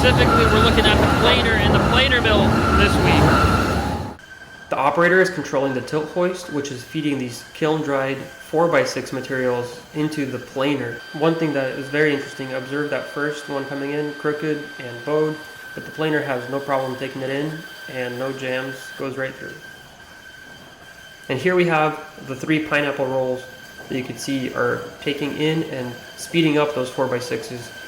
specifically, we're looking at the planer and the planer mill this week. The operator is controlling the tilt hoist, which is feeding these kiln-dried 4x6 materials into the planer. One thing that is very interesting, observe that first one coming in, crooked and bowed, but the planer has no problem taking it in and no jams, goes right through. And here we have the 3 pineapple rolls that you can see are taking in and speeding up those 4x6s,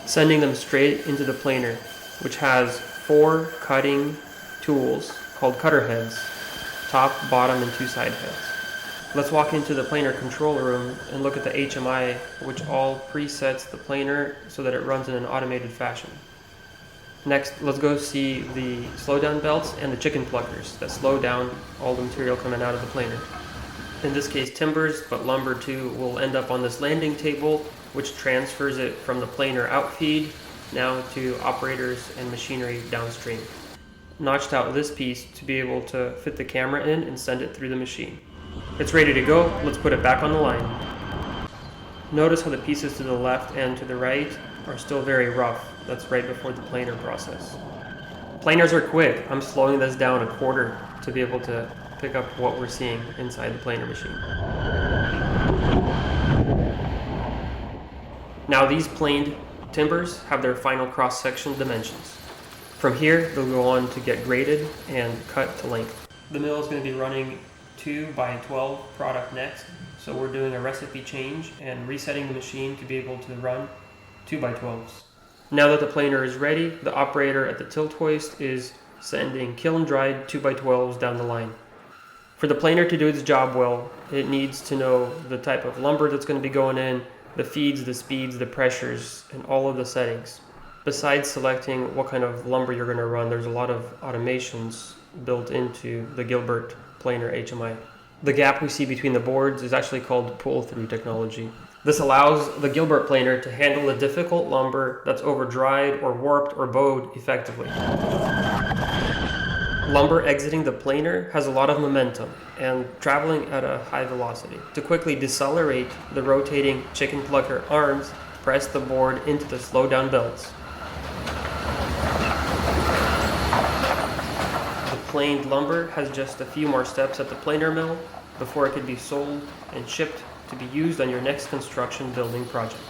sending them straight into the planer, which has 4 cutting tools called cutter heads, top, bottom, and 2 side heads. Let's walk into the planer control room and look at the HMI, which all presets the planer so that it runs in an automated fashion. Next, let's go see the slowdown belts and the chicken pluckers that slow down all the material coming out of the planer. In this case, timbers, but lumber too, will end up on this landing table, which transfers it from the planer outfeed now to operators and machinery downstream. Notched out this piece to be able to fit the camera in and send it through the machine. It's ready to go. Let's put it back on the line. Notice how the pieces to the left and to the right are still very rough. That's right before the planer process. Planers are quick. I'm slowing this down a quarter to be able to pick up what we're seeing inside the planer machine. Now these planed timbers have their final cross-section dimensions. From here, they'll go on to get graded and cut to length. The mill is going to be running 2x12 product next, so we're doing a recipe change and resetting the machine to be able to run 2x12s. Now that the planer is ready, the operator at the tilt hoist is sending kiln-dried 2x12s down the line. For the planer to do its job well, it needs to know the type of lumber that's going to be going in, the feeds, the speeds, the pressures, and all of the settings. Besides selecting what kind of lumber you're going to run, there's a lot of automations built into the Gilbert planer HMI. The gap we see between the boards is actually called pull-through technology. This allows the Gilbert planer to handle the difficult lumber that's over-dried or warped or bowed effectively. Lumber exiting the planer has a lot of momentum and traveling at a high velocity. To quickly decelerate the rotating chicken plucker arms, press the board into the slowdown belts. The planed lumber has just a few more steps at the planer mill before it could be sold and shipped to be used on your next construction building project.